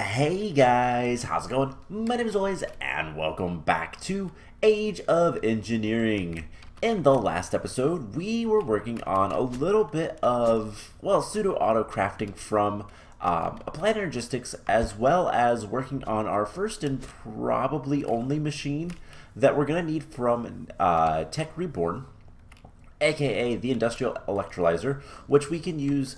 Hey guys, how's it going? My name is Always, and welcome back to Age of Engineering. In the last episode, we were working on a little bit of, well, pseudo-auto crafting from Applied Energistics, as well as working on our first and probably only machine that we're going to need from Tech Reborn, aka the Industrial Electrolyzer, which we can use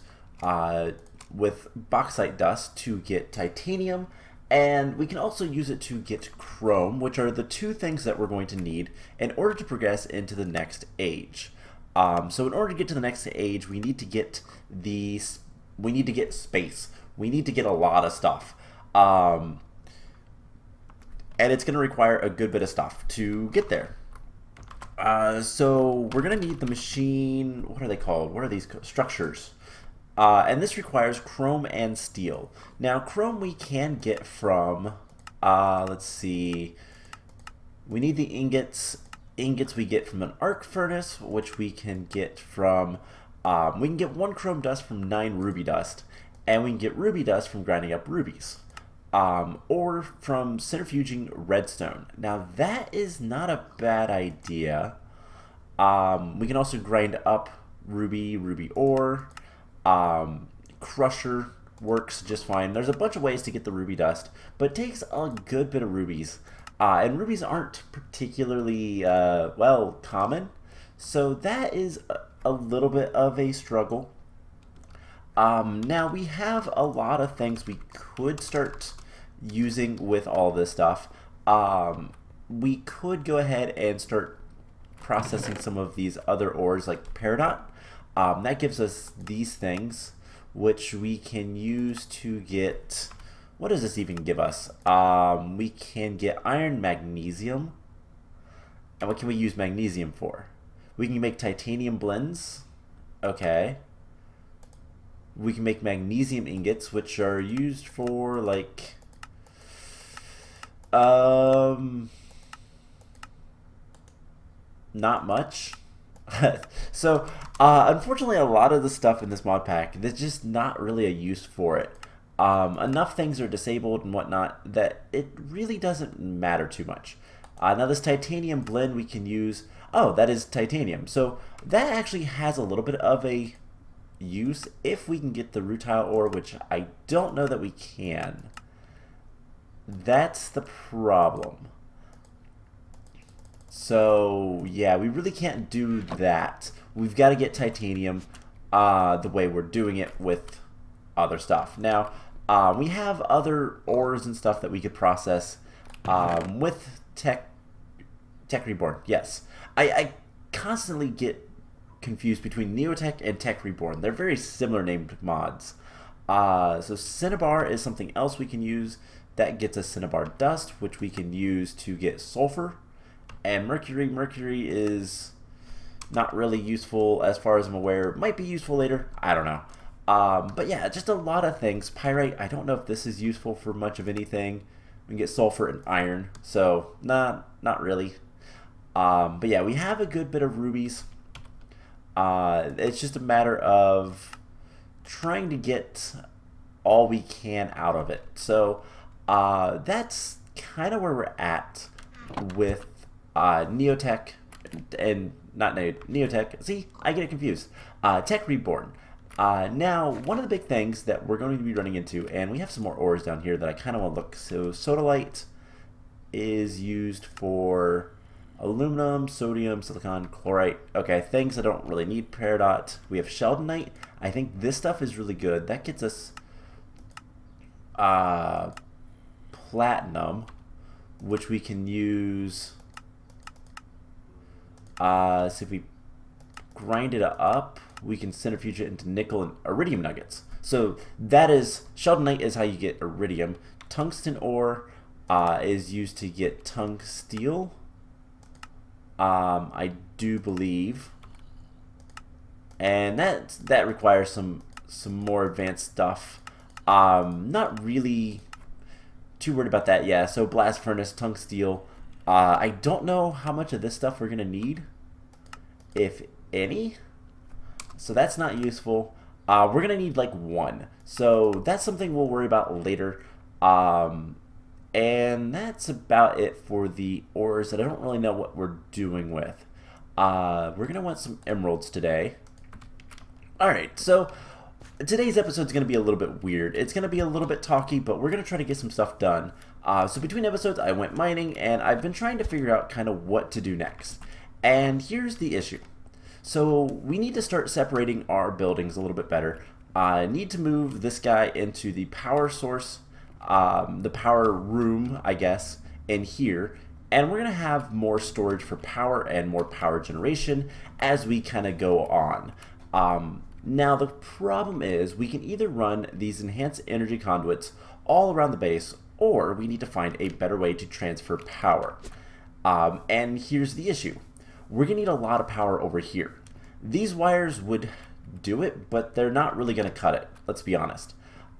with bauxite dust to get titanium, and we can also use it to get chrome, which are the two things that we're going to need in order to progress into the next age. So in order to get to the next age, we need to get space. We need to get a lot of stuff. And it's going to require a good bit of stuff to get there. So we're going to need the machine. What are they called? What are these structures? And this requires chrome and steel. Now, chrome we can get from, let's see, we need the ingots. Ingots we get from an arc furnace, which we can get from, we can get 1 chrome dust from 9 ruby dust, and we can get ruby dust from grinding up rubies, or from centrifuging redstone. Now, that is not a bad idea. We can also grind up ruby ore. Crusher works just fine. There's a bunch of ways to get the ruby dust, but it takes a good bit of rubies. And rubies aren't particularly, well, common. So that is a little bit of a struggle. Now, we have a lot of things we could start using with all this stuff. We could go ahead and start processing some of these other ores like peridot. That gives us these things, which we can use to get, what does this even give us? We can get iron, magnesium. And what can we use magnesium for? We can make titanium blends. Okay. We can make magnesium ingots, which are used for, like, not much. So, unfortunately, a lot of the stuff in this mod pack, there's just not really a use for it. Enough things are disabled and whatnot that it really doesn't matter too much. Now, this titanium blend we can use, oh, that is titanium. So, that actually has a little bit of a use if we can get the rutile ore, which I don't know that we can. That's the problem. So, yeah, we really can't do that. We've got to get titanium the way we're doing it with other stuff. Now, we have other ores and stuff that we could process with Tech Reborn. Yes. I constantly get confused between Neotech and Tech Reborn. They're very similar named mods. So Cinnabar is something else we can use. That gets us Cinnabar dust, which we can use to get sulfur. And mercury is not really useful as far as I'm aware. Might be useful later. I don't know. But yeah, just a lot of things. Pyrite, I don't know if this is useful for much of anything. We can get sulfur and iron. So, not really. But yeah, we have a good bit of rubies. It's just a matter of trying to get all we can out of it. So, that's kind of where we're at with Neotech, and not Neotech. See, I get it confused. Tech Reborn. Now, one of the big things that we're going to be running into, and we have some more ores down here that I kind of want to look. So, sodalite is used for aluminum, sodium, silicon, chlorite. Okay, things I don't really need. Peridot. We have sheldonite. I think this stuff is really good. That gets us platinum, which we can use. So if we grind it up, we can centrifuge it into nickel and iridium nuggets. So that is, sheldonite is how you get iridium. Tungsten ore is used to get tungsteel. I do believe, and that requires some more advanced stuff. Not really too worried about that. Yeah. So blast furnace, tungsteel. I don't know how much of this stuff we're gonna need, if any. So that's not useful. We're gonna need like 1. So that's something we'll worry about later. Um, and that's about it for the ores that I don't really know what we're doing with. We're going to want some emeralds today. Alright, so today's episode is going to be a little bit weird. It's going to be a little bit talky, but we're going to try to get some stuff done. So between episodes, I went mining, and I've been trying to figure out kind of what to do next. And here's the issue. So we need to start separating our buildings a little bit better. I need to move this guy into the power source, the power room, I guess, in here. And we're going to have more storage for power and more power generation as we kind of go on. Now the problem is we can either run these enhanced energy conduits all around the base, or we need to find a better way to transfer power. And here's the issue. We're going to need a lot of power over here. These wires would do it, but they're not really going to cut it, let's be honest.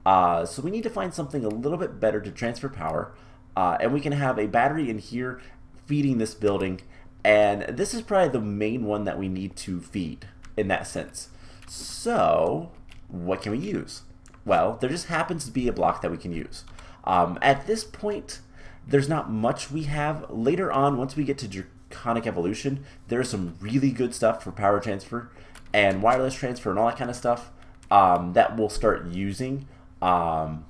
So we need to find something a little bit better to transfer power, and we can have a battery in here feeding this building, and this is probably the main one that we need to feed in that sense. So what can we use? Well, there just happens to be a block that we can use. At this point, there's not much we have. Later on, once we get to Draconic Evolution, there's some really good stuff for power transfer and wireless transfer and all that kind of stuff that we'll start using. And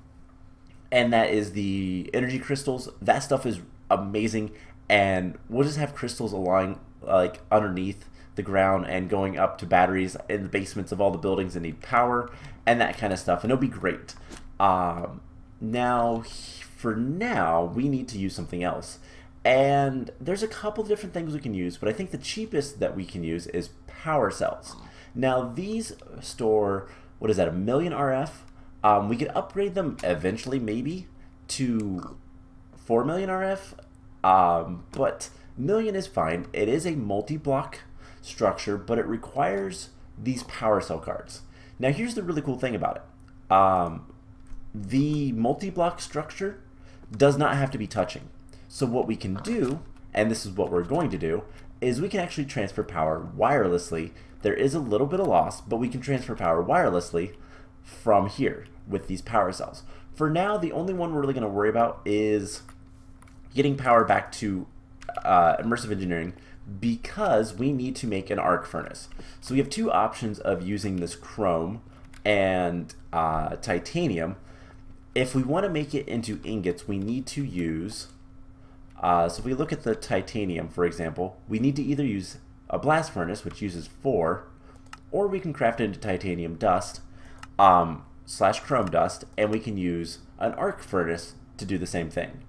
that is the energy crystals. That stuff is amazing, and we'll just have crystals along like underneath the ground and going up to batteries in the basements of all the buildings that need power and that kind of stuff, and it'll be great. Now, for now, we need to use something else, and there's a couple of different things we can use, but I think the cheapest that we can use is power cells. Now, these store, what is that, 1 million RF? We could upgrade them eventually, maybe, to 4 million RF, but million is fine. It is a multi-block structure, but it requires these power cell cards. Now here's the really cool thing about it. The multi-block structure does not have to be touching. So what we can do, and this is what we're going to do, is we can actually transfer power wirelessly. There is a little bit of loss, but we can transfer power wirelessly from here with these power cells. For now, the only one we're really going to worry about is getting power back to Immersive Engineering, because we need to make an arc furnace. So we have two options of using this chrome and titanium. If we want to make it into ingots, we need to use, so if we look at the titanium, for example, we need to either use a blast furnace, which uses 4, or we can craft it into titanium dust, slash chrome dust, and we can use an arc furnace to do the same thing.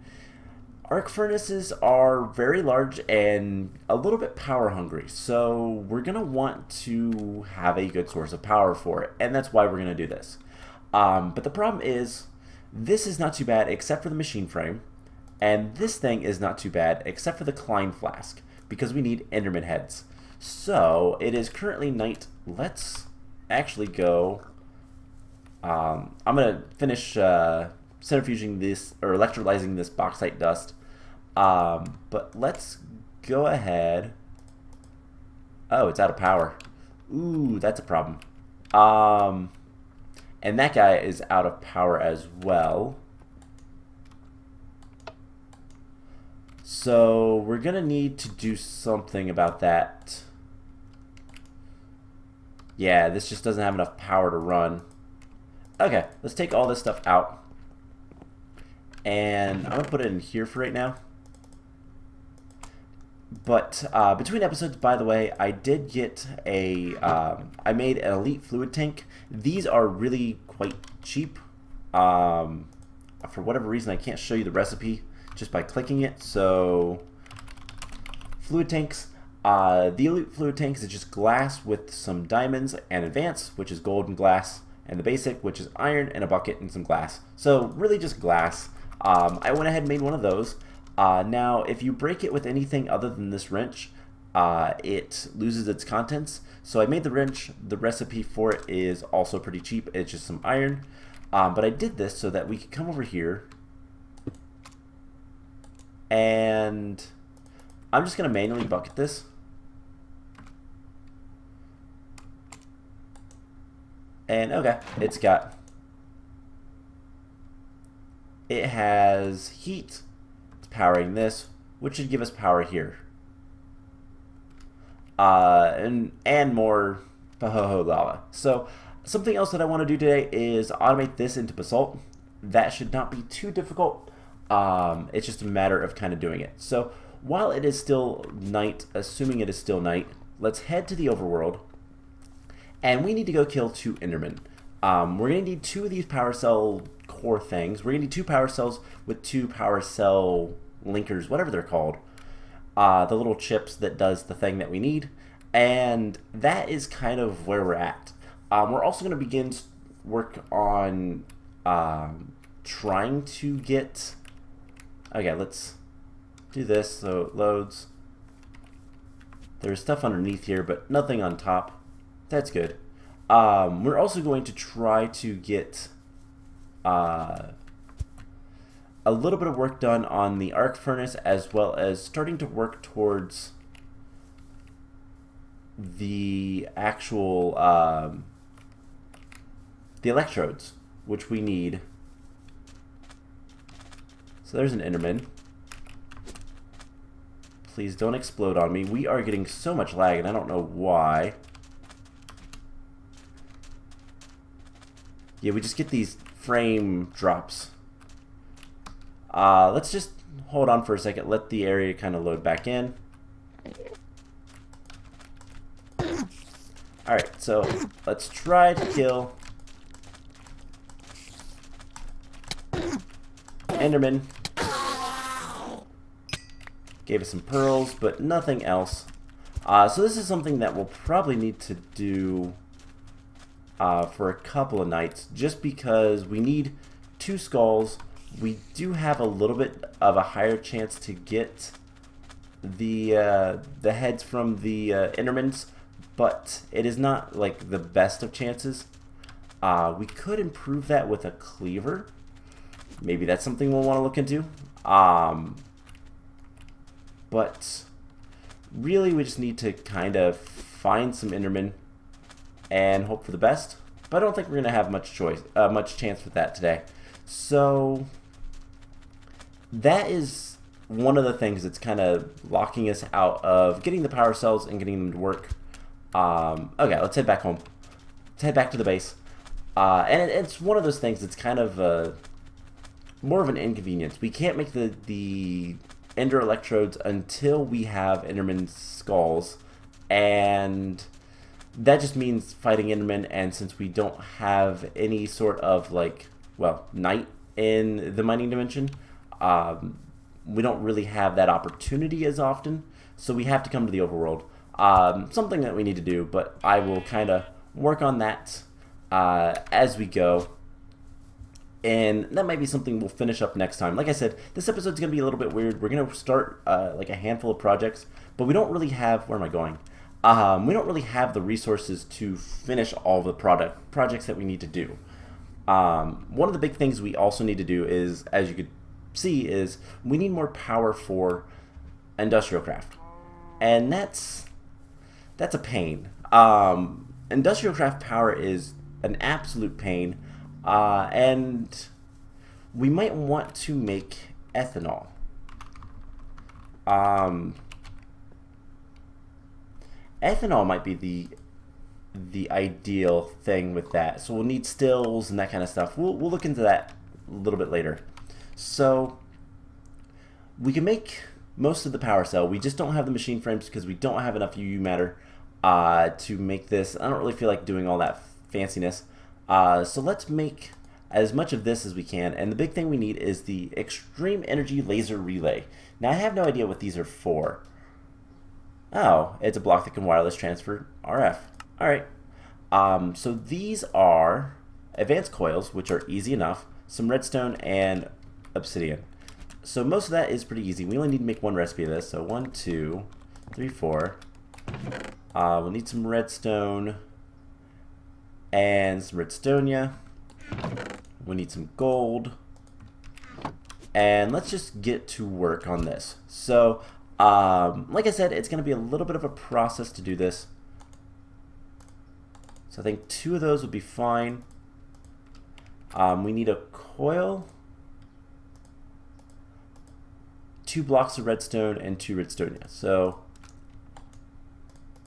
Arc furnaces are very large and a little bit power hungry, so we're going to want to have a good source of power for it, and that's why we're going to do this. But the problem is, this is not too bad except for the machine frame, and this thing is not too bad except for the Klein flask, because we need Enderman heads. So it is currently night. Let's actually go. I'm going to finish centrifuging this, or electrolyzing this bauxite dust. But let's go ahead. Oh, it's out of power. Ooh, that's a problem. And that guy is out of power as well. So we're gonna need to do something about that. Yeah, this just doesn't have enough power to run. Okay, let's take all this stuff out. And I'm going to put it in here for right now. But between episodes, by the way, I did get a, I made an elite fluid tank. These are really quite cheap. For whatever reason, I can't show you the recipe just by clicking it. So, fluid tanks. The elite fluid tanks is just glass with some diamonds, and advanced, which is gold and glass, and the basic, which is iron and a bucket and some glass. So really just glass. I went ahead and made one of those. Now, if you break it with anything other than this wrench, it loses its contents. So I made the wrench. The recipe for it is also pretty cheap. It's just some iron. But I did this so that we could come over here, and I'm just going to manually bucket this. And okay, it's got it has heat. It's powering this, which should give us power here. And more Pahoho lava. So something else that I want to do today is automate this into basalt. That should not be too difficult. It's just a matter of kind of doing it. So while it is still night, assuming it is still night, let's head to the overworld. And we need to go kill 2 Endermen. We're going to need 2 of these power cell core things. We're going to need 2 power cells with 2 power cell linkers, whatever they're called. The little chips that does the thing that we need. And that is kind of where we're at. We're also going to begin work on trying to get... Okay, let's do this so it loads. There's stuff underneath here, but nothing on top. That's good. We're also going to try to get a little bit of work done on the arc furnace, as well as starting to work towards the actual the electrodes, which we need. So there's an Enderman. Please don't explode on me. We are getting so much lag, and I don't know why. Yeah, we just get these frame drops. Let's just hold on for a second. Let the area kind of load back in. Alright, so let's try to kill Enderman. Gave us some pearls, but nothing else. So this is something that we'll probably need to do for a couple of nights, just because we need 2 skulls. We do have a little bit of a higher chance to get the heads from the Endermans, but it is not like the best of chances. We could improve that with a cleaver. Maybe that's something we'll want to look into. But really, we just need to kind of find some Endermen and hope for the best. But I don't think we're going to have much chance with that today. So that is one of the things that's kind of locking us out of getting the power cells and getting them to work. Okay, let's head back home. Let's head back to the base. And it's one of those things that's kind of more of an inconvenience. We can't make the Ender electrodes until we have Enderman skulls, and that just means fighting Enderman. And since we don't have any sort of night in the mining dimension, we don't really have that opportunity as often, so we have to come to the overworld. Something that we need to do, but I will kind of work on that as we go. And that might be something we'll finish up next time. Like I said, this episode's going to be a little bit weird. We're going to start like a handful of projects, but we don't really have... Where am I going? We don't really have the resources to finish all the projects that we need to do. One of the big things we also need to do is, as you could see, is we need more power for industrial craft. And that's a pain. Industrial craft power is an absolute pain. And we might want to make ethanol. Ethanol might be the ideal thing with that. So we'll need stills and that kind of stuff. We'll look into that a little bit later. So we can make most of the power cell. We just don't have the machine frames because we don't have enough UU matter to make this. I don't really feel like doing all that fanciness. So let's make as much of this as we can, and the big thing we need is the extreme energy laser relay. Now I have no idea what these are for. Oh, it's a block that can wireless transfer RF. Alright, so these are advanced coils, which are easy enough, some redstone and obsidian. So most of that is pretty easy. We only need to make one recipe of this, so 1, 2, 3, 4. We'll need some redstone and some redstonia. We need some gold. And let's just get to work on this. So, like I said, it's going to be a little bit of a process to do this. So I think 2 of those would be fine. We need a coil. 2 blocks of redstone and 2 redstonia. So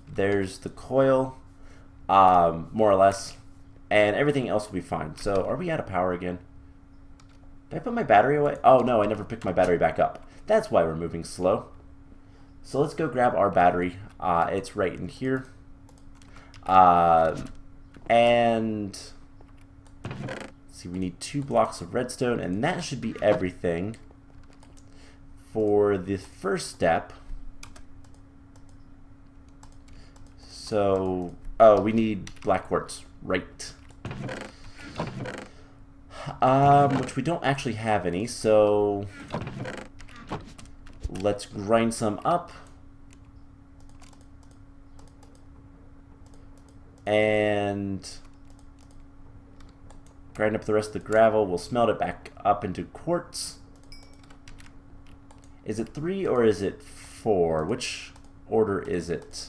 there's the coil, more or less, and everything else will be fine. So are we out of power again? Did I put my battery away? Oh no, I never picked my battery back up. That's why we're moving slow. So let's go grab our battery. It's right in here. And let's see, we need 2 blocks of redstone, and that should be everything for the first step. So, oh, we need black quartz, right? Which we don't actually have any, so let's grind some up. And grind up the rest of the gravel. We'll smelt it back up into quartz. Is it 3 or is it 4? Which order is it?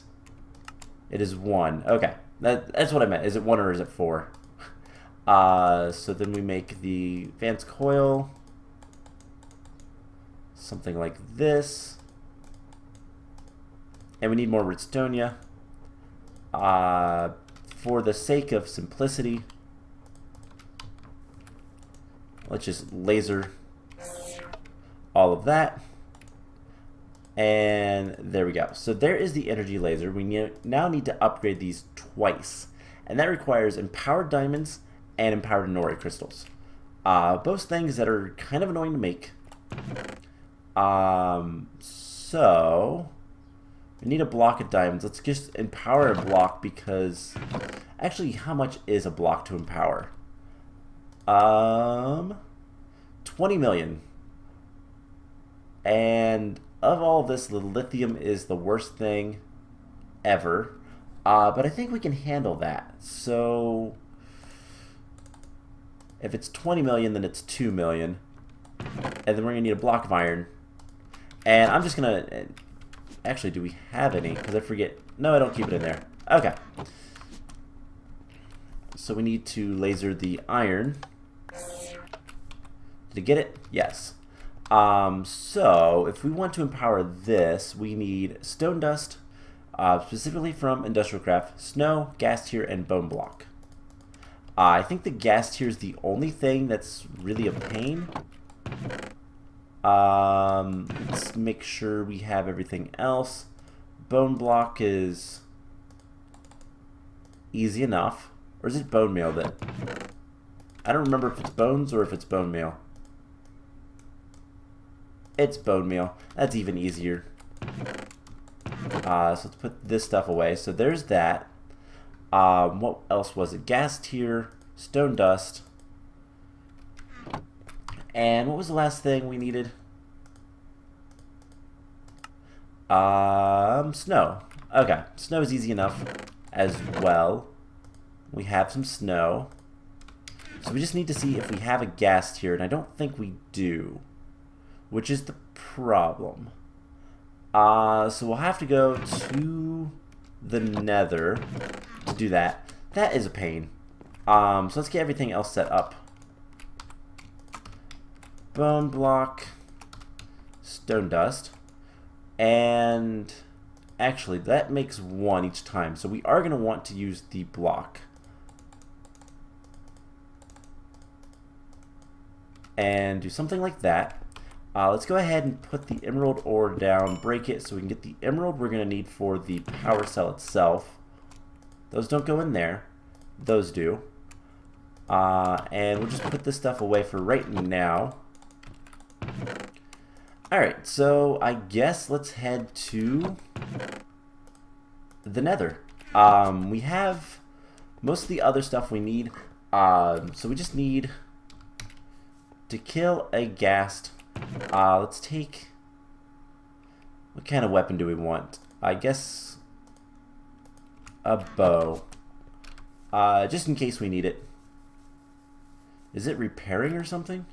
It is 1. Okay, that's what I meant. Is it 1 or is it 4? So then we make the advanced coil. Something like this. And we need more redstonia. For the sake of simplicity, let's just laser all of that. And there we go. So there is the energy laser. We now need to upgrade these twice. And that requires empowered diamonds and empowered Nori crystals. Both things that are kind of annoying to make. So we need a block of diamonds. Let's just empower a block because actually, how much is a block to empower? 20 million. And of all this, the lithium is the worst thing ever. But I think we can handle that. So if it's 20 million, then it's 2 million. And then we're going to need a block of iron. And I'm just going to... Actually, do we have any? Because I forget. No, I don't keep it in there. Okay. So we need to laser the iron. Did I get it? Yes. So if we want to empower this, we need stone dust, specifically from Industrial Craft, snow, gas tier, and bone block. I think the gas tier is the only thing that's really a pain. Let's make sure we have everything else. Bone block is easy enough. Or is it bone meal then? I don't remember if it's bones or if it's bone meal. It's bone meal. That's even easier. So let's put this stuff away. So there's that. What else was it? Gas tier, stone dust. And what was the last thing we needed? Snow. Okay, snow is easy enough as well. We have some snow. So we just need to see if we have a gas tier, and I don't think we do, which is the problem. So we'll have to go to the nether to do that. That is a pain. So let's get everything else set up. Bone block, stone dust, and actually that makes 1 each time. So we are going to want to use the block. And do something like that. Let's go ahead and put the emerald ore down, break it so we can get the emerald we're going to need for the power cell itself. Those don't go in there. Those do. And we'll just put this stuff away for right now. Alright, so I guess let's head to the nether. We have most of the other stuff we need. So we just need to kill a ghast. Let's take... What kind of weapon do we want? I guess a bow. Just in case we need it. Is it repairing or something?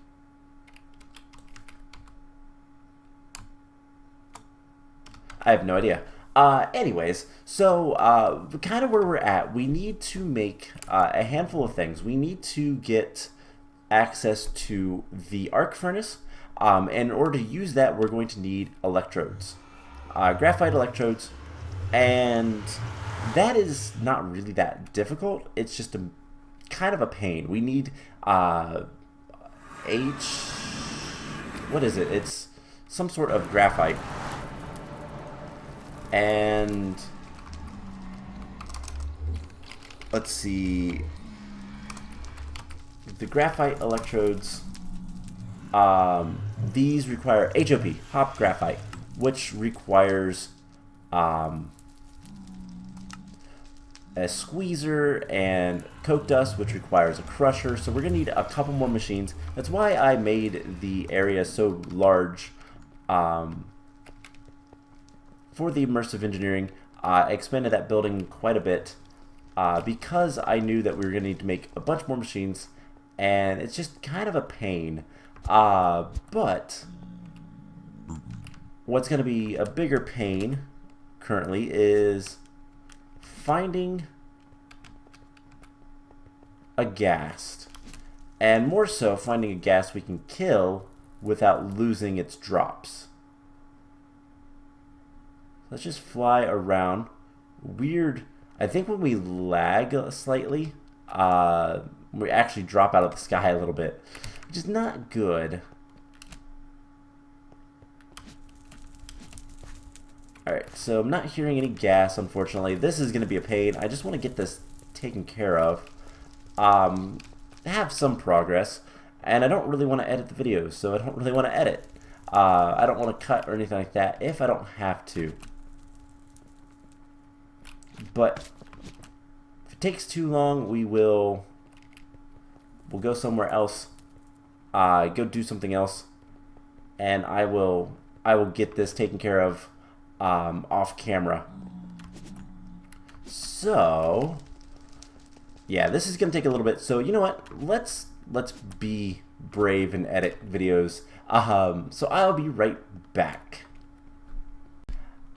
I have no idea. Anyways, so kind of where we're at, we need to make a handful of things. We need to get access to the arc furnace. And in order to use that, we're going to need electrodes, graphite electrodes, and that is not really that difficult. It's just a kind of a pain. We need what is it? It's some sort of graphite, and let's see, the graphite electrodes. These require HOP, hop graphite, which requires a squeezer, and coke dust, which requires a crusher. So we're going to need a couple more machines. That's why I made the area so large for the immersive engineering. I expanded that building quite a bit because I knew that we were going to need to make a bunch more machines, and it's just kind of a pain. But what's going to be a bigger pain currently is finding a ghast, and more so finding a ghast we can kill without losing its drops. Let's just fly around. Weird. I think when we lag slightly, we actually drop out of the sky a little bit, which is not good. Alright, so I'm not hearing any gas, unfortunately. This is going to be a pain. I just want to get this taken care of. Have some progress. And I don't really want to edit the videos, so I don't really want to edit. I don't want to cut or anything like that if I don't have to. But if it takes too long, we'll go somewhere else. Go do something else. And I will get this taken care of off camera. So yeah, this is gonna take a little bit. So you know what? Let's be brave and edit videos. So I'll be right back.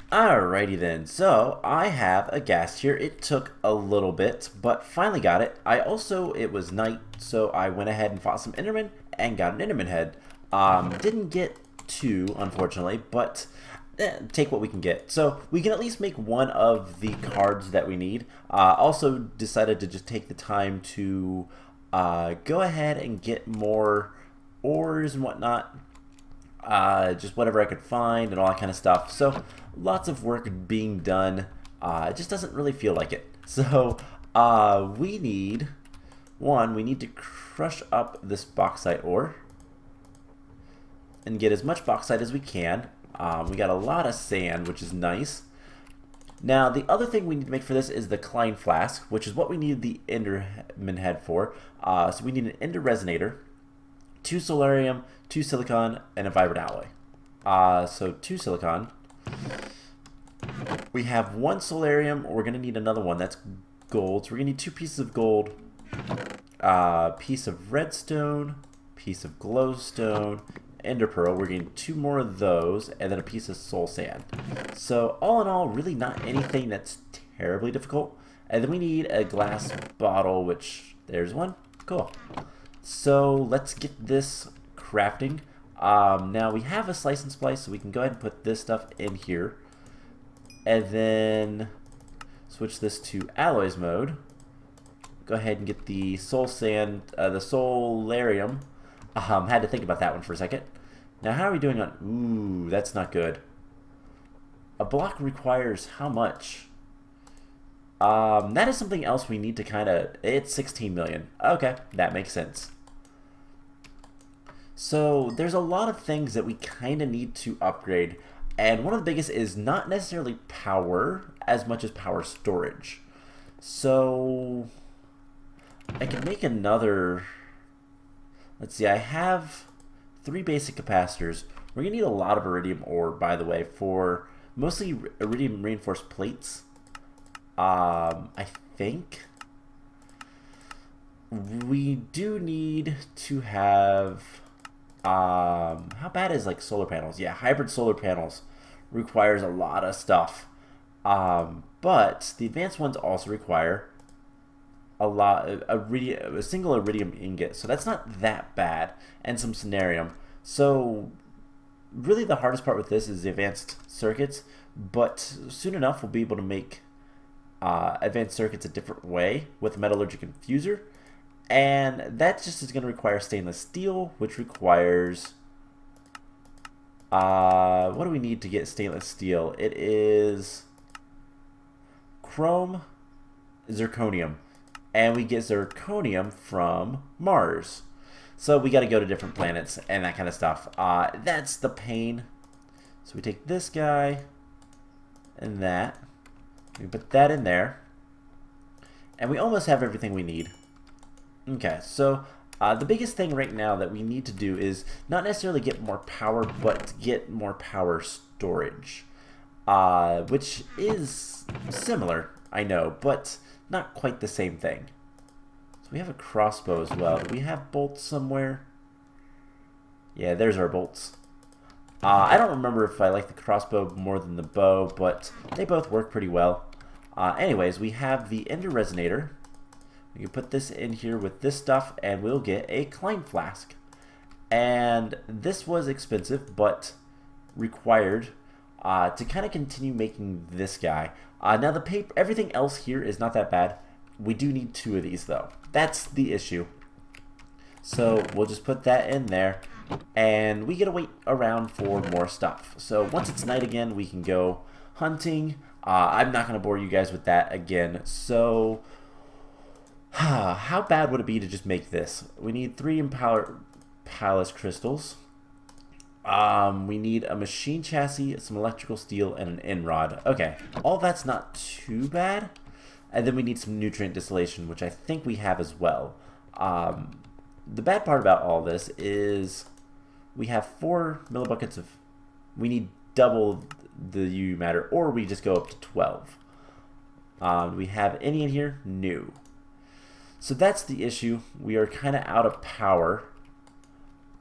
Alrighty then. So I have a ghast here. It took a little bit, but finally got it. It was night, so I went ahead and fought some Endermen and got an Enderman head. Didn't get two, unfortunately, but take what we can get. So we can at least make one of the cards that we need. Also decided to just take the time to go ahead and get more ores and whatnot. Just whatever I could find and all that kind of stuff. So lots of work being done. It just doesn't really feel like it. So we need to crush up this bauxite ore and get as much bauxite as we can. We got a lot of sand, which is nice. Now, the other thing we need to make for this is the Klein Flask, which is what we need the Enderman head for. So we need an Ender Resonator, 2 Solarium, 2 Silicon, and a Vibrant Alloy. So 2 Silicon. We have 1 Solarium. We're going to need another one. That's gold. So we're going to need 2 pieces of gold, piece of redstone, piece of glowstone, Ender Pearl. We're getting 2 more of those, and then a piece of soul sand. So all in all, really not anything that's terribly difficult. And then we need a glass bottle, which there's one. Cool. So let's get this crafting. Now we have a slice and splice, so we can go ahead and put this stuff in here, and then switch this to alloys mode. Go ahead and get the soul sand, the solarium. Had to think about that one for a second. Now, how are we doing on... Ooh, that's not good. A block requires how much? That is something else we need to kind of... It's 16 million. Okay, that makes sense. So, there's a lot of things that we kind of need to upgrade. And one of the biggest is not necessarily power as much as power storage. So, I can make another... Let's see, I have 3 basic capacitors. We're going to need a lot of iridium ore, by the way, for mostly iridium reinforced plates. I think we do need to have... how bad is like solar panels? Yeah, hybrid solar panels requires a lot of stuff. But the advanced ones also require a single iridium ingot, so that's not that bad, and some samarium. So really the hardest part with this is the advanced circuits, but soon enough we'll be able to make advanced circuits a different way with metallurgic infuser, and that just is going to require stainless steel, which requires what do we need to get stainless steel? It is chrome, zirconium, and we get zirconium from Mars. So we got to go to different planets and that kind of stuff. That's the pain. So we take this guy and that. We put that in there. And we almost have everything we need. Okay, so the biggest thing right now that we need to do is not necessarily get more power, but get more power storage. Which is similar, I know, but not quite the same thing. So we have a crossbow as well. Do we have bolts somewhere? Yeah, there's our bolts. I don't remember if I like the crossbow more than the bow, but they both work pretty well. Anyways, we have the ender resonator. We can put this in here with this stuff, and we'll get a Klein flask. And this was expensive, but required to kind of continue making this guy. Now the paper, everything else here is not that bad. We do need 2 of these though. That's the issue. So we'll just put that in there, and we gotta wait around for more stuff. So once it's night again, we can go hunting. I'm not gonna bore you guys with that again. So how bad would it be to just make this? We need 3 Palace crystals. We need a machine chassis, some electrical steel, and an end rod. Okay, all that's not too bad. And then we need some nutrient distillation, which I think we have as well. The bad part about all this is we have 4 millibuckets of... We need double the UV matter, or we just go up to 12. Do we have any in here? No. So that's the issue. We are kind of out of power.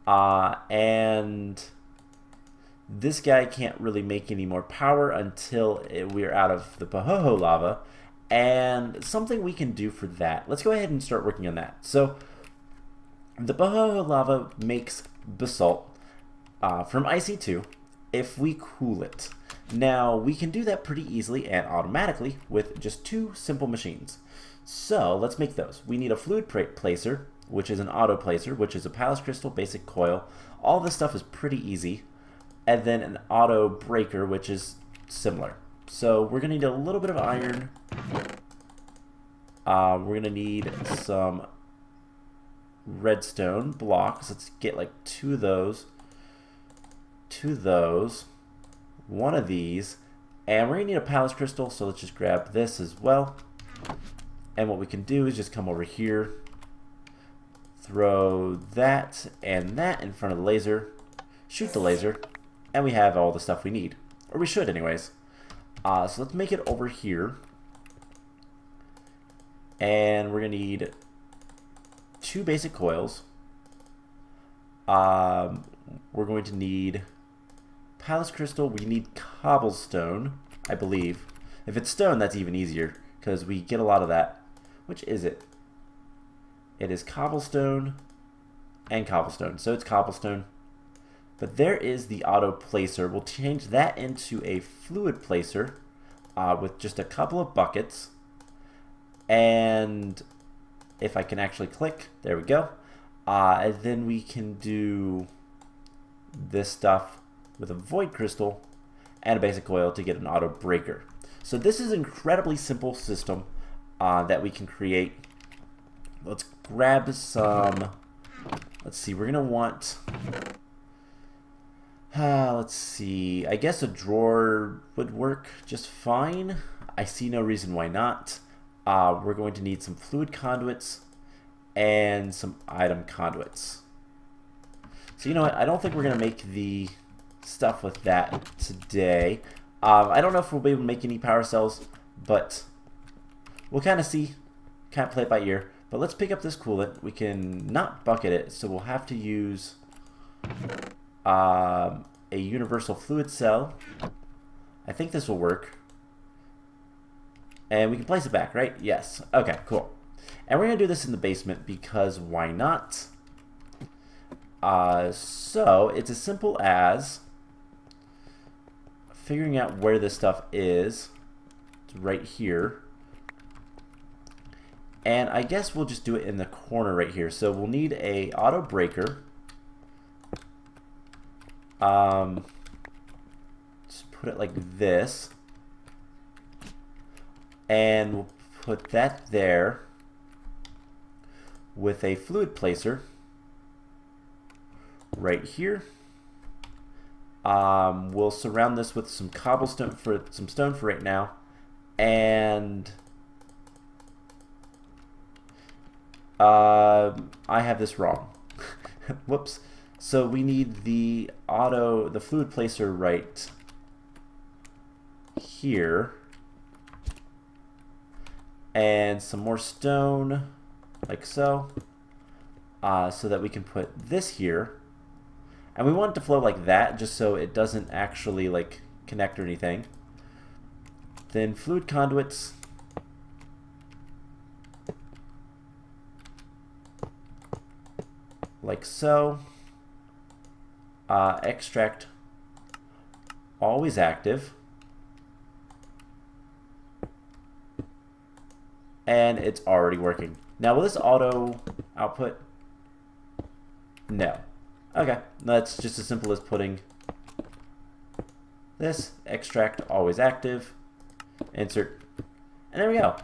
And this guy can't really make any more power until we're out of the Pahoho lava. And something we can do for that, let's go ahead and start working on that. So the Pahoho lava makes basalt from IC2 if we cool it. Now we can do that pretty easily and automatically with just 2 simple machines. So let's make those. We need a fluid placer, which is an auto placer, which is a Palace crystal basic coil. All this stuff is pretty easy. And then an auto breaker, which is similar. So we're going to need a little bit of iron. We're going to need some redstone blocks. Let's get like 2 of those. 2 of those. 1 of these. And we're going to need a Palace crystal, so let's just grab this as well. And what we can do is just come over here, throw that and that in front of the laser, shoot the laser, and we have all the stuff we need. Or we should anyways. So let's make it over here. And we're going to need 2 basic coils. We're going to need Palace crystal. We need cobblestone, I believe. If it's stone, that's even easier, because we get a lot of that. Which is it? It is cobblestone and cobblestone. So it's cobblestone. But there is the auto placer. We'll change that into a fluid placer with just a couple of buckets. And if I can actually click, there we go. And then we can do this stuff with a void crystal and a basic coil to get an auto breaker. So this is an incredibly simple system that we can create. Let's grab some. Let's see, we're gonna want let's see, I guess a drawer would work just fine. I see no reason why not. We're going to need some fluid conduits and some item conduits. So you know what, I don't think we're gonna make the stuff with that today. I don't know if we'll be able to make any power cells, but we'll kind of see, kind of play it by ear. But let's pick up this coolant. We can not bucket it, so we'll have to use a universal fluid cell. I think this will work. And we can place it back, right? Yes. Okay, cool. And we're going to do this in the basement because why not? So it's as simple as figuring out where this stuff is. It's right here. And I guess we'll just do it in the corner right here. So we'll need a auto breaker. Just put it like this. And we'll put that there with a fluid placer right here. We'll surround this with some cobblestone for some stone for right now, and I have this wrong. Whoops. So we need the fluid placer right here, and some more stone like so, so that we can put this here. And we want it to flow like that, just so it doesn't actually like connect or anything. Then fluid conduits. Like so. Extract always active. And it's already working. Now will this auto output? No. Okay, that's just as simple as putting this, extract, always active, insert, and there we go.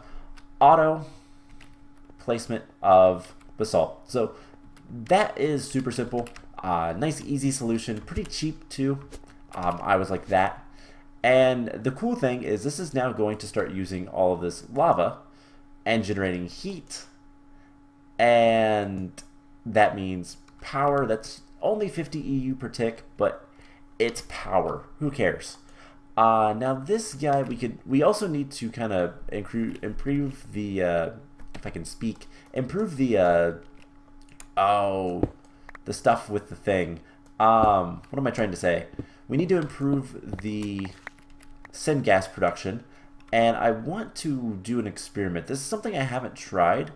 Auto placement of basalt. So that is super simple. Nice, easy solution, pretty cheap too. I was like that. And the cool thing is this is now going to start using all of this lava and generating heat. And that means power. That's only 50 EU per tick, but it's power. Who cares? Now this guy, we also need to kind of improve the, if I can speak, improve the, the stuff with the thing. What am I trying to say? We need to improve the syngas production, and I want to do an experiment. This is something I haven't tried.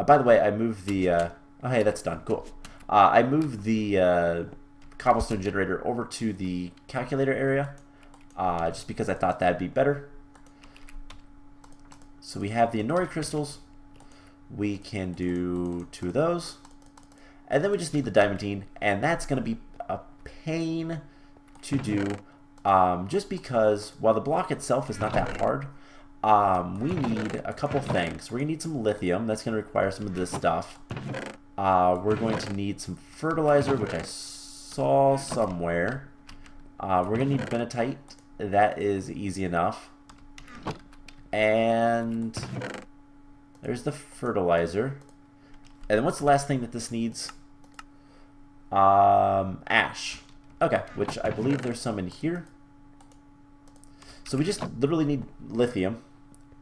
By the way, I moved the, oh hey, that's done, cool. I moved the cobblestone generator over to the calculator area, just because I thought that'd be better. So we have the Inori crystals. We can do 2 of those. And then we just need the diamantine, and that's going to be a pain to do, just because while the block itself is not that hard, we need a couple things. We're going to need some lithium. That's going to require some of this stuff. We're going to need some fertilizer, which I saw somewhere. We're going to need benatite. That is easy enough. And there's the fertilizer. And then what's the last thing that this needs? Ash. Okay, which I believe there's some in here. So we just literally need lithium.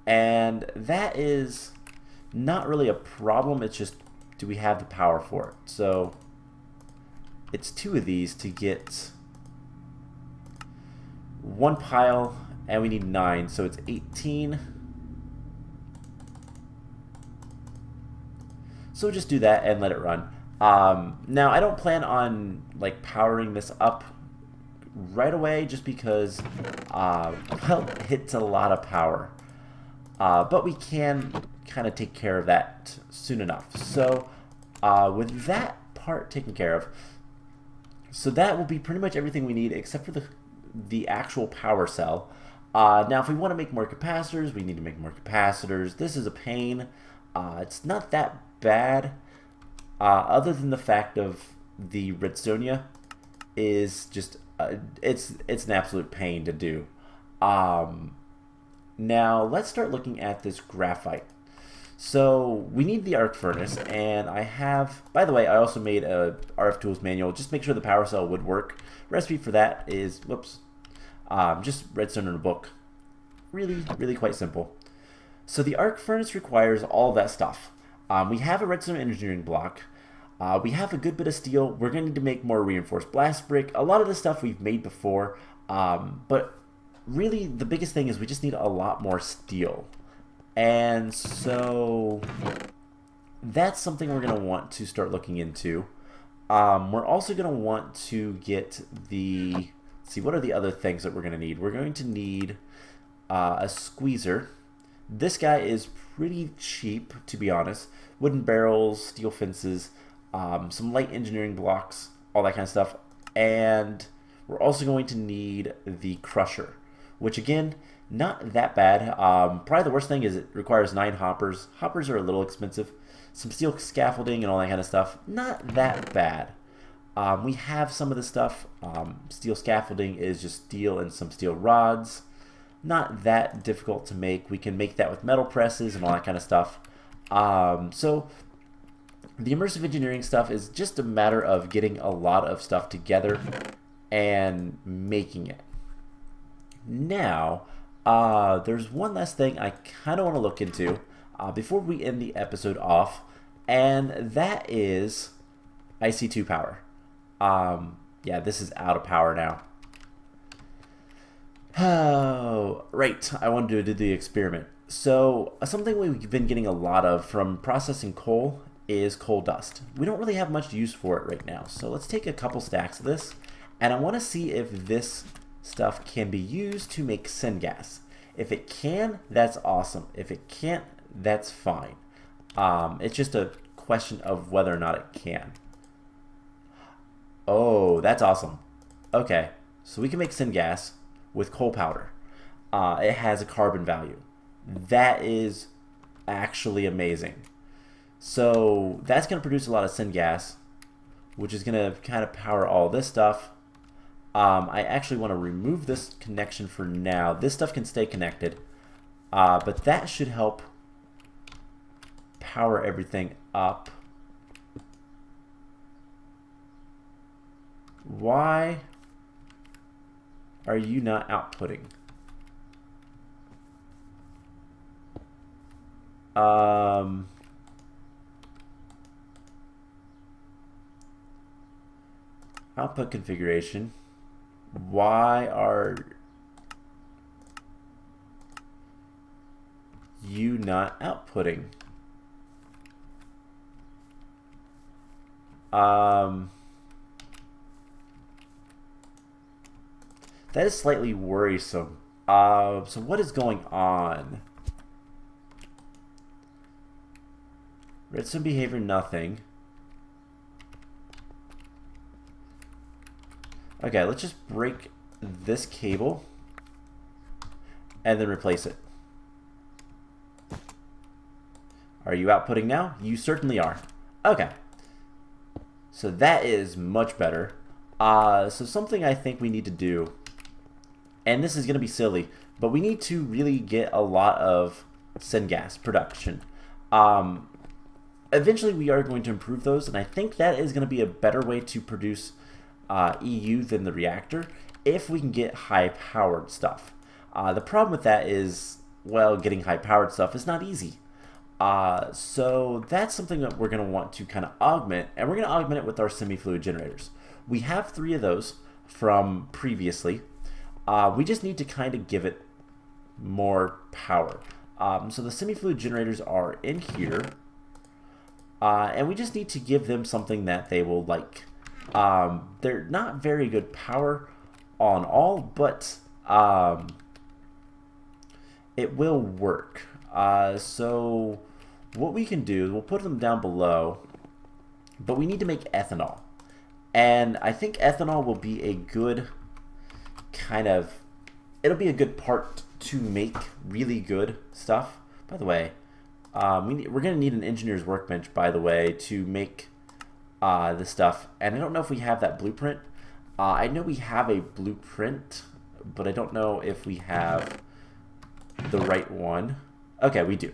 And that is not really a problem. It's just, do we have the power for it? So it's 2 of these to get 1 pile, and we need 9, so it's 18. So we'll just do that and let it run. Now I don't plan on like powering this up right away, just because well, it's a lot of power. But we can kind of take care of that soon enough. So with that part taken care of, so that will be pretty much everything we need except for the actual power cell. Now if we want to make more capacitors, we need to make more capacitors. This is a pain. It's not that bad, other than the fact of the redstonia is just it's an absolute pain to do. Now let's start looking at this graphite. So we need the arc furnace, and I have, by the way, I also made a RF tools manual just make sure the power cell would work. Recipe for that is, whoops, just redstone in a book. Really quite simple. So the arc furnace requires all that stuff. We have a redstone engineering block. We have a good bit of steel. We're going to need to make more reinforced blast brick. A lot of the stuff we've made before, but really the biggest thing is we just need a lot more steel. And so that's something we're going to want to start looking into. We're also going to want to get the, let's see, what are the other things that we're going to need? We're going to need a squeezer. This guy is pretty cheap, to be honest. Wooden barrels, steel fences, some light engineering blocks, all that kind of stuff. And we're also going to need the crusher, which again, not that bad. Probably the worst thing is it requires 9 hoppers. Hoppers are a little expensive. Some steel scaffolding and all that kind of stuff, not that bad. We have some of the stuff. Steel scaffolding is just steel and some steel rods. Not that difficult to make. We can make that with metal presses and all that kind of stuff. So the immersive engineering stuff is just a matter of getting a lot of stuff together and making it. Now, there's one last thing I kind of want to look into before we end the episode off, and that is IC2 power. Yeah, this is out of power now. Oh, right, I wanted to do the experiment. So something we've been getting a lot of from processing coal is coal dust. We don't really have much use for it right now, so let's take a couple stacks of this, and I want to see if this stuff can be used to make syngas. If it can, that's awesome. If it can't, that's fine. It's just a question of whether or not it can. Oh, that's awesome. Okay, so we can make syngas with coal powder. It has a carbon value. That is actually amazing. So that's going to produce a lot of syngas, which is going to kind of power all this stuff. I actually want to remove this connection for now. This stuff can stay connected, but that should help power everything up. Why are you not outputting? Output configuration. Why are you not outputting? That is slightly worrisome. So what is going on? Redstone behavior, nothing. Okay, let's just break this cable and then replace it. Are you outputting now? You certainly are. Okay. So that is much better. So something I think we need to do, and this is going to be silly, but we need to really get a lot of syngas production. Eventually we are going to improve those, and I think that is going to be a better way to produce EU than the reactor if we can get high-powered stuff. The problem with that is, well, getting high-powered stuff is not easy. So that's something that we're going to want to kind of augment, and we're going to augment it with our semi-fluid generators. We have 3 of those from previously. We just need to kind of give it more power. So the semi-fluid generators are in here, and we just need to give them something that they will like. They're not very good power on all, but it will work. So what we can do, we'll put them down below, but we need to make ethanol. And I think ethanol will be a good kind of, it'll be a good part to make really good stuff. By the way, we're going to need an engineer's workbench, by the way, to make this stuff. And I don't know if we have that blueprint. I know we have a blueprint, but I don't know if we have the right one. Okay, we do.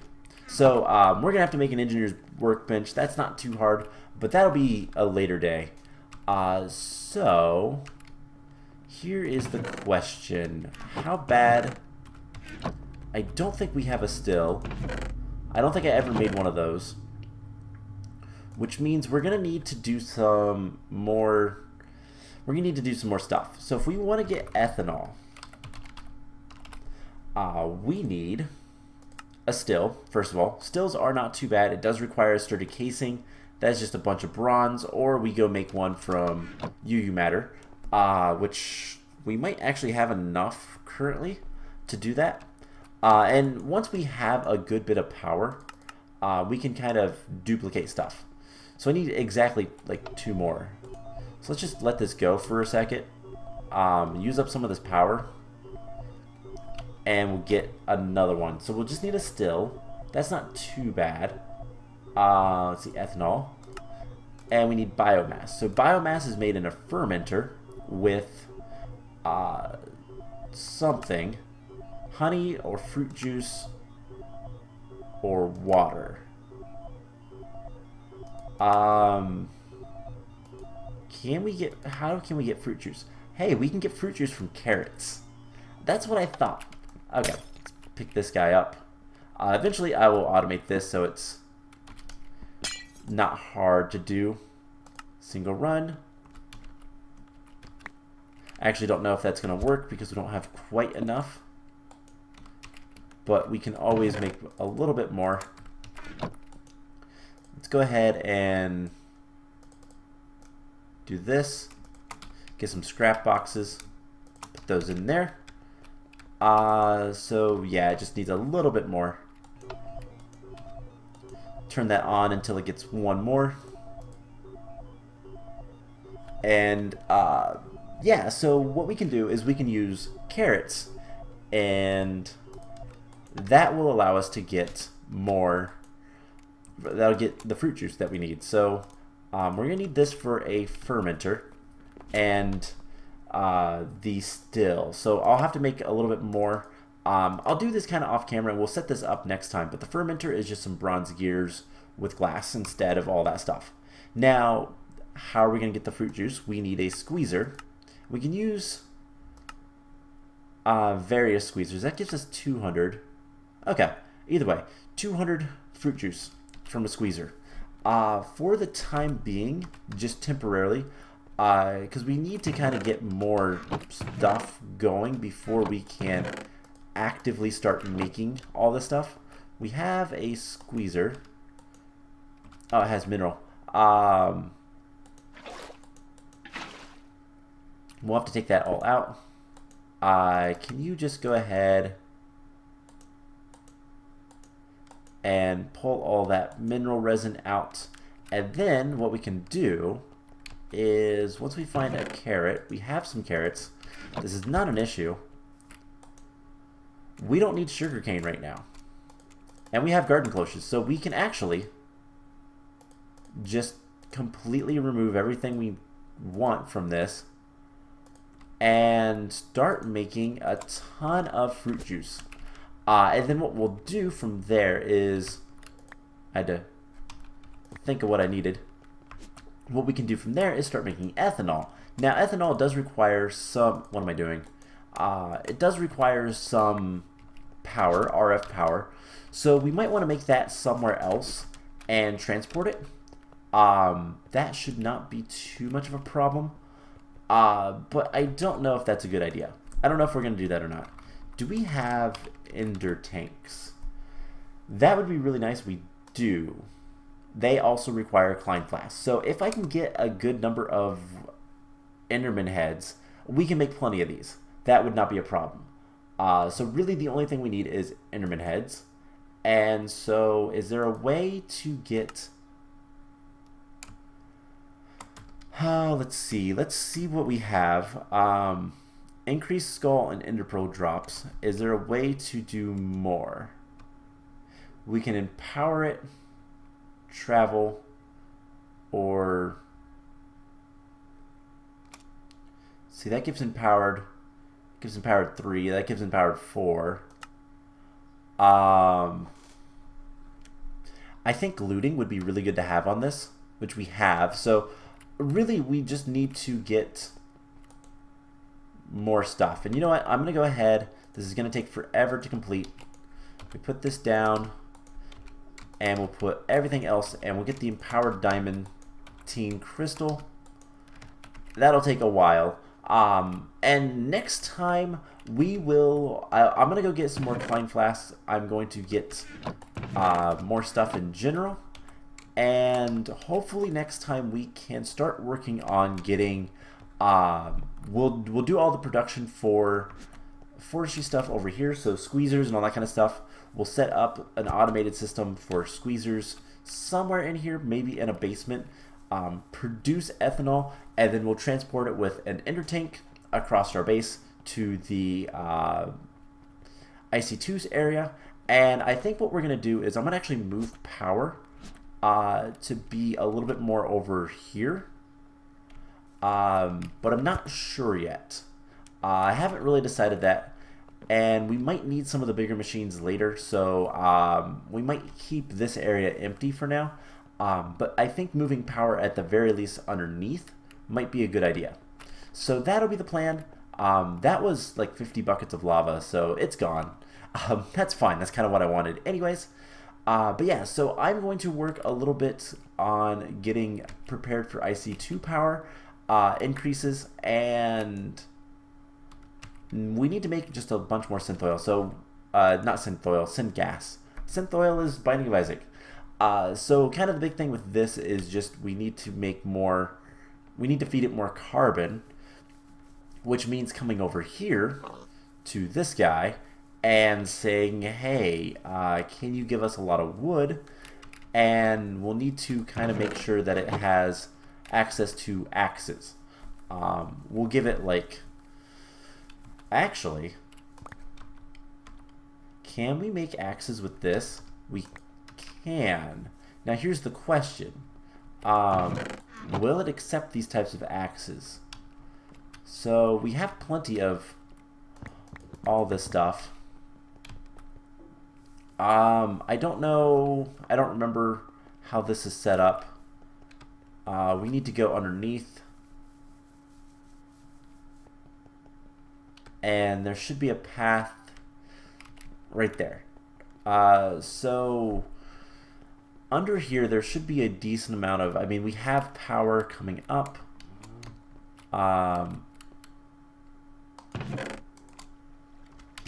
So we're gonna have to make an engineer's workbench. That's not too hard, but that'll be a later day. So here is the question: how bad? I don't think we have a still. I don't think I ever made one of those, which means we're gonna need to do some more. We're gonna need to do some more stuff. So if we want to get ethanol, we need a still, first of all. Stills are not too bad. It does require a sturdy casing. That's just a bunch of bronze, or we go make one from UU matter, which we might actually have enough currently to do that. And once we have a good bit of power, we can kind of duplicate stuff. So I need exactly like 2 more. So let's just let this go for a second. Use up some of this power. And we'll get another one. So we'll just need a still. That's not too bad. Let's see, ethanol. And we need biomass. So biomass is made in a fermenter with something. Honey or fruit juice or water. How can we get fruit juice? Hey, we can get fruit juice from carrots. That's what I thought. Okay, let's pick this guy up. Eventually I will automate this so it's not hard to do. Single run. I actually don't know if that's going to work because we don't have quite enough. But we can always make a little bit more. Let's go ahead and do this. Get some scrap boxes. Put those in there. So yeah, it just needs a little bit more. Turn that on until it gets 1 more. And yeah, so what we can do is we can use carrots, and that will allow us to get more. That'll get the fruit juice that we need. So we're gonna need this for a fermenter and the still. So I'll have to make a little bit more. I'll do this kind of off camera and we'll set this up next time, but the fermenter is just some bronze gears with glass instead of all that stuff. Now, how are we going to get the fruit juice? We need a squeezer. We can use various squeezers. That gives us 200. Okay, either way, 200 fruit juice from a squeezer. For the time being, just temporarily, because we need to kind of get more stuff going before we can actively start making all this stuff. We have a squeezer. Oh, it has mineral. We'll have to take that all out. Can you just go ahead and pull all that mineral resin out? And then what we can do is, once we find a carrot, we have some carrots. This is not an issue. We don't need sugarcane right now. And we have garden cloches, so we can actually just completely remove everything we want from this and start making a ton of fruit juice. And then what we'll do from there is, I had to think of what I needed. What we can do from there is start making ethanol. Now, ethanol does require some, what am I doing? It does require some power, RF power. So we might want to make that somewhere else and transport it. That should not be too much of a problem. But I don't know if that's a good idea. I don't know if we're going to do that or not. Do we have ender tanks? That would be really nice. We do. They also require Klein flasks. So if I can get a good number of Enderman heads, we can make plenty of these. That would not be a problem. So really the only thing we need is Enderman heads. And so is there a way to get... let's see what we have. Increased skull and ender pearl drops. Is there a way to do more? We can empower it, travel, or see, that gives empowered 3, that gives empowered 4. I think looting would be really good to have on this, which we have. So really we just need to get more stuff. And you know what, I'm gonna go ahead, this is gonna take forever to complete. We put this down and we'll put everything else, and we'll get the empowered diamond teen crystal. That'll take a while. And next time we will, I'm going to go get some more Klein flasks. I'm going to get more stuff in general. And hopefully next time we can start working on getting, we'll do all the production for forestry stuff over here. So squeezers and all that kind of stuff. We'll set up an automated system for squeezers somewhere in here, maybe in a basement. Produce ethanol, and then we'll transport it with an ender tank across our base to the IC2's area. And I think what we're going to do is I'm going to actually move power to be a little bit more over here. But I'm not sure yet. I haven't really decided that. And we might need some of the bigger machines later, so we might keep this area empty for now. But I think moving power at the very least underneath might be a good idea. So that'll be the plan. That was like 50 buckets of lava, so it's gone. That's fine. That's kind of what I wanted anyways. But yeah, so I'm going to work a little bit on getting prepared for IC2 power increases, and we need to make just a bunch more synth oil. So, not synth oil, synth gas. Synth oil is Binding of Isaac. So kind of the big thing with this is just we need to make more, we need to feed it more carbon, which means coming over here to this guy and saying, hey, can you give us a lot of wood? And we'll need to kind of make sure that it has access to axes. We'll give it like, actually, can we make axes with this? We can. Now here's the question. Will it accept these types of axes? So we have plenty of all this stuff. I don't know, I don't remember how this is set up. We need to go underneath. And there should be a path right there. So under here, there should be a decent amount of, I mean, we have power coming up.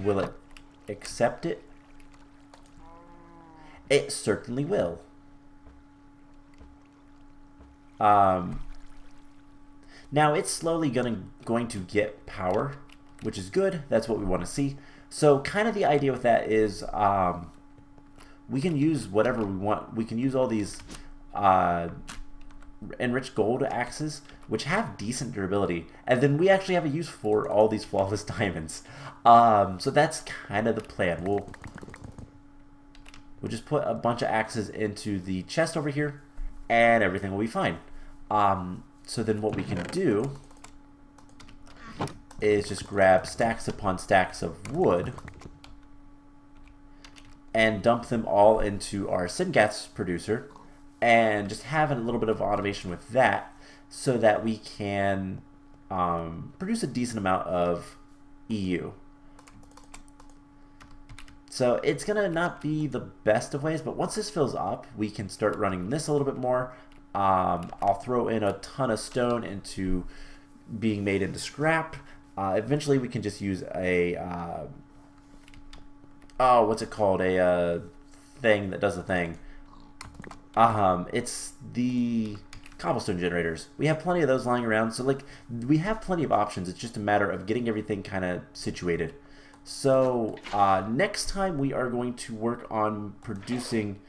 Will it accept it? It certainly will. Now it's slowly going to get power, which is good. That's what we want to see. So kind of the idea with that is we can use whatever we want. We can use all these enriched gold axes, which have decent durability, and then we actually have a use for all these flawless diamonds. So that's kind of the plan. We'll just put a bunch of axes into the chest over here, and everything will be fine. So then what we can do is just grab stacks upon stacks of wood and dump them all into our syngas producer, and just have a little bit of automation with that so that we can produce a decent amount of EU. So it's gonna not be the best of ways, but once this fills up, we can start running this a little bit more. I'll throw in a ton of stone into being made into scrap. Eventually we can just use a oh, what's it called? A thing that does the thing. It's the cobblestone generators. We have plenty of those lying around, so like we have plenty of options. It's just a matter of getting everything kind of situated. So next time we are going to work on producing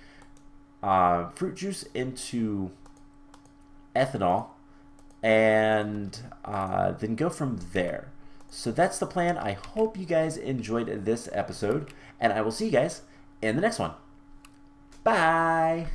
fruit juice into ethanol, and then go from there. So that's the plan. I hope you guys enjoyed this episode, and I will see you guys in the next one. Bye!